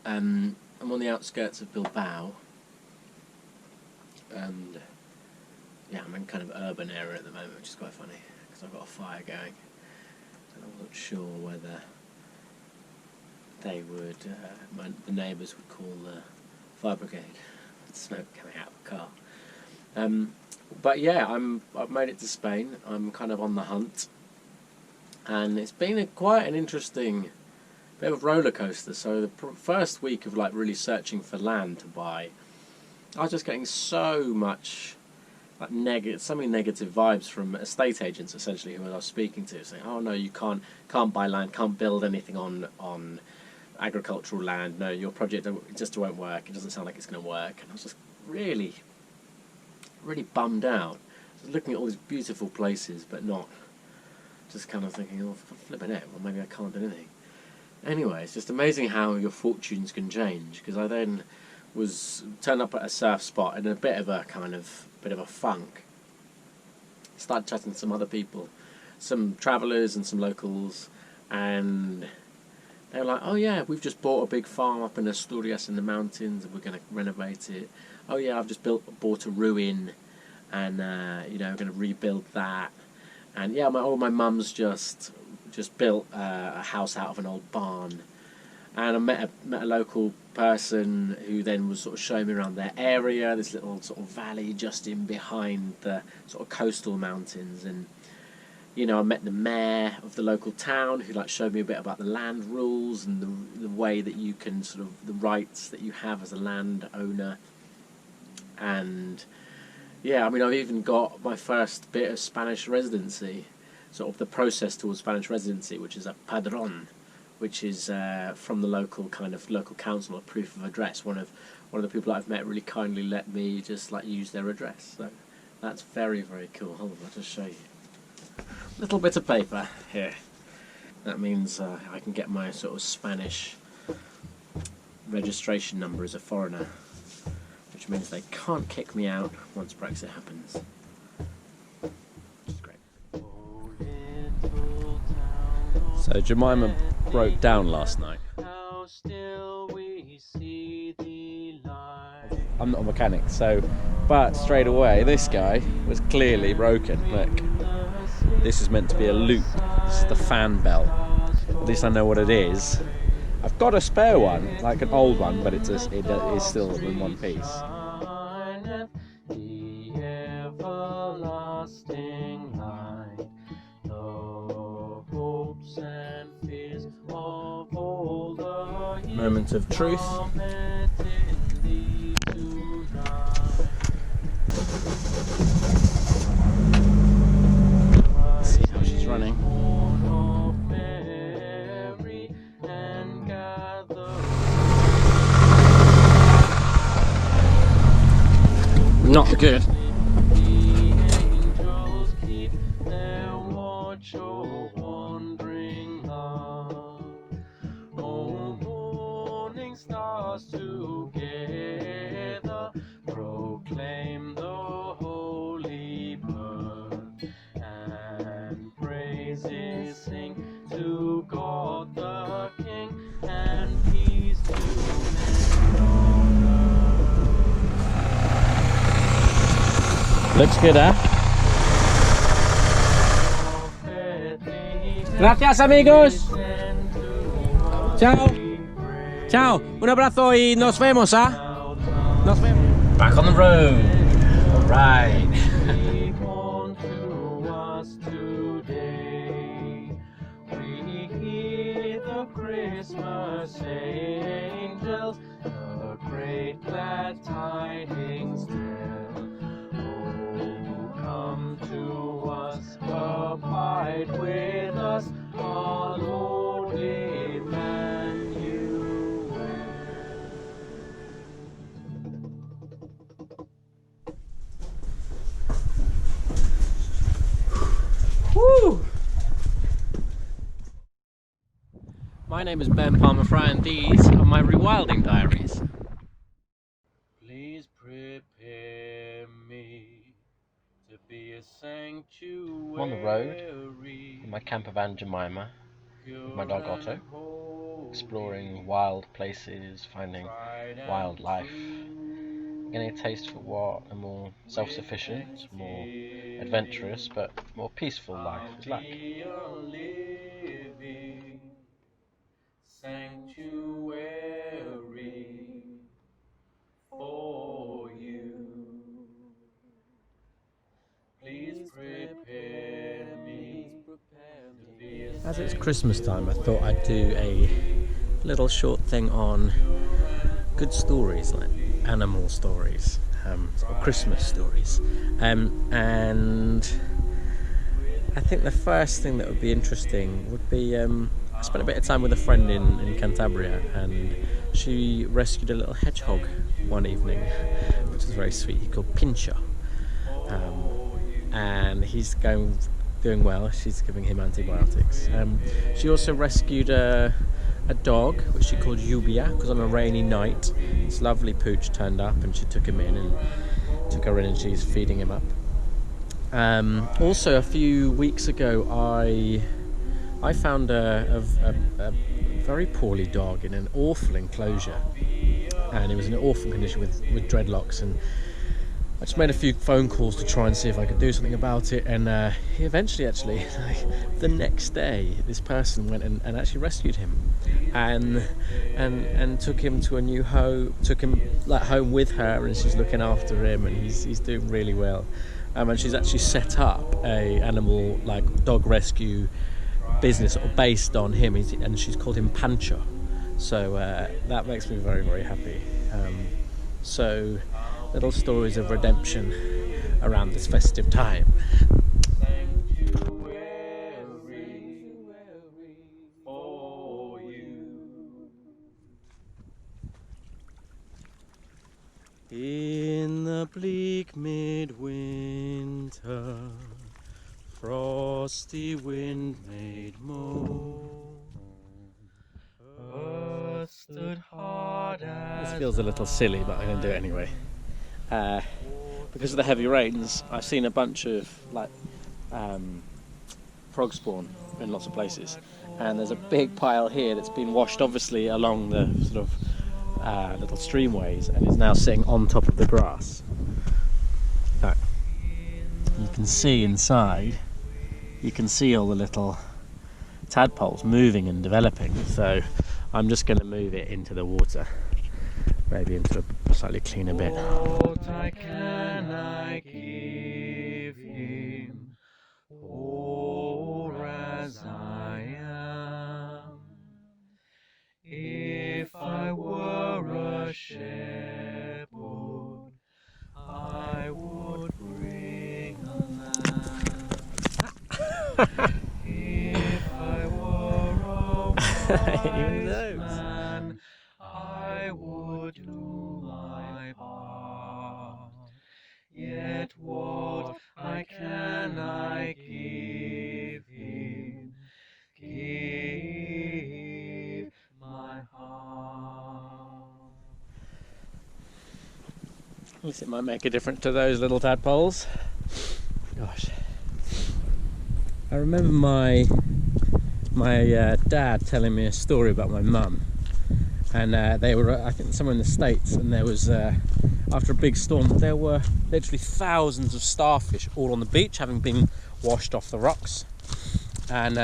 I'm on the outskirts of Bilbao, and yeah, I'm in kind of urban area at the moment, which is quite funny because I've got a fire going, and I wasn't sure whether they would, the neighbours would call the fire brigade with smoke coming out of the car. But yeah, I've made it to Spain. I'm kind of on the hunt, and it's been quite an interesting bit of a roller coaster. So the first week of like really searching for land to buy, I was just getting so much like so many negative vibes from estate agents essentially who I was speaking to, saying, "Oh no, you can't buy land, can't build anything on agricultural land. No, your project it just won't work. It doesn't sound like it's going to work." And I was just really bummed out. I was looking at all these beautiful places, but not just kind of thinking, "Oh, flipping it. Well, maybe I can't do anything." Anyway, it's just amazing how your fortunes can change. Because I then turned up at a surf spot in a bit of a funk. Started chatting to some other people, some travellers and some locals, and they were like, "Oh yeah, we've just bought a big farm up in Asturias in the mountains, and we're going to renovate it. Oh yeah, I've just bought a ruin, and we're going to rebuild that. And yeah, my mum's just built a house out of an old barn." And I met a local person who then was sort of showing me around their area, this little sort of valley just in behind the sort of coastal mountains. And I met the mayor of the local town who showed me a bit about the land rules and the way that you can the rights that you have as a landowner. And yeah, I've even got my first bit of Spanish residency, sort of the process towards Spanish residency, which is a padrón, which is from the local council, a proof of address. One of the people that I've met really kindly let me just use their address. So that's very, very cool. Hold on, I'll just show you. Little bit of paper here. That means I can get my sort of Spanish registration number as a foreigner, which means they can't kick me out once Brexit happens. Which is great. So Jemima broke down last night. I'm not a mechanic, but straight away this guy was clearly broken. Look, this is meant to be a loop. This is the fan belt. At least I know what it is. I've got a spare one, like an old one, but it is still in one piece. Moment of truth. Let's see how she's running. Not good. Together proclaim the holy birth, and praises sing to God the King, and peace to men on earth. Looks good, eh? Gracias, amigos. Ciao. Ciao, un abrazo y nos vemos, ¿ah? Nos vemos. Back on the road. All right. We hear the Christmas angels, the great glad tidings tell. Oh, come to us, abide with us, our Lord Emmanuel. Woo! My name is Ben Palmer-Fry, and these are my Rewilding Diaries. Please prepare me to be a sanctuary. I'm on the road in my camper van Jemima, with my dog Otto, exploring wild places, finding wildlife, getting a taste for what a more self-sufficient, more adventurous, but more peaceful life is like. Sanctuary for you. Please prepare me. As it's Christmas time, I thought I'd do a little short thing on good stories, like animal stories, or Christmas stories. And I think the first thing that would be interesting would be, I spent a bit of time with a friend in Cantabria, and she rescued a little hedgehog one evening, which was very sweet. He called Pincher. And he's doing well. She's giving him antibiotics. She also rescued a dog, which she called Yubia, because on a rainy night, this lovely pooch turned up, and she took him in and took her in, and she's feeding him up. Also, a few weeks ago, I found a very poorly dog in an awful enclosure, and he was in an awful condition with dreadlocks, and I just made a few phone calls to try and see if I could do something about it, and he eventually, actually, the next day, this person went and actually rescued him, and took him to a new home, took him home with her, and she's looking after him, and he's doing really well, and she's actually set up a animal dog rescue business based on him, and she's called him Pancho, so that makes me very, very happy. So little stories of redemption around this festive time. For you. In the bleak midwinter, frosty wind made moan. Earth stood hard as this feels a little silly, but I'm going to do it anyway. Because of the heavy rains, I've seen a bunch of frog spawn in lots of places, and there's a big pile here that's been washed obviously along the sort of little streamways, and is now sitting on top of the grass. So, you can see inside, you can see all the little tadpoles moving and developing, so I'm just going to move it into the water, maybe into a slightly cleaner bit. What can I give him, poor as I am? If I were a shepherd, I would bring a lamb. If I were a wise man, I would do my part. Yet what can I give him? Give my heart. At least it might make a difference to those little tadpoles. Gosh, I remember my dad telling me a story about my mum, and they were, I think, somewhere in the States, and there was after a big storm, there were literally thousands of starfish all on the beach, having been washed off the rocks, and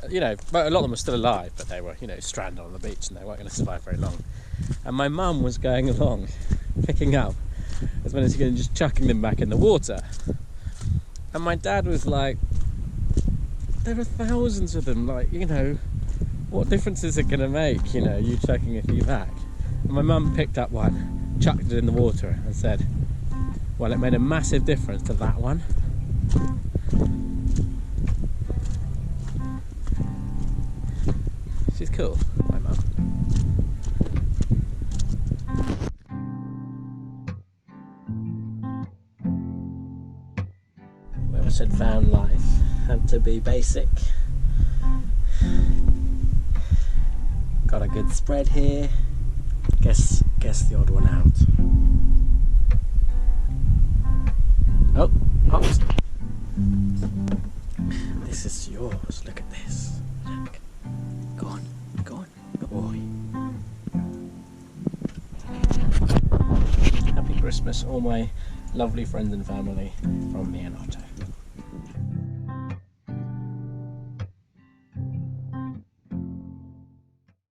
you know, a lot of them were still alive, but they were, you know, stranded on the beach, and they weren't going to survive very long. And my mum was going along, picking up as many as she could, and just chucking them back in the water. And my dad was like, there are thousands of them, like, you know, what difference is it going to make, you know, you chucking a few back? And my mum picked up one, chucked it in the water, and said, well, it made a massive difference to that one. She's cool, my mum. Whoever said van life had to be basic. Got a good spread here. Guess the odd one out. Oh, hops. This is yours. Look at this. Look. Christmas, all my lovely friends and family, from me and Otto.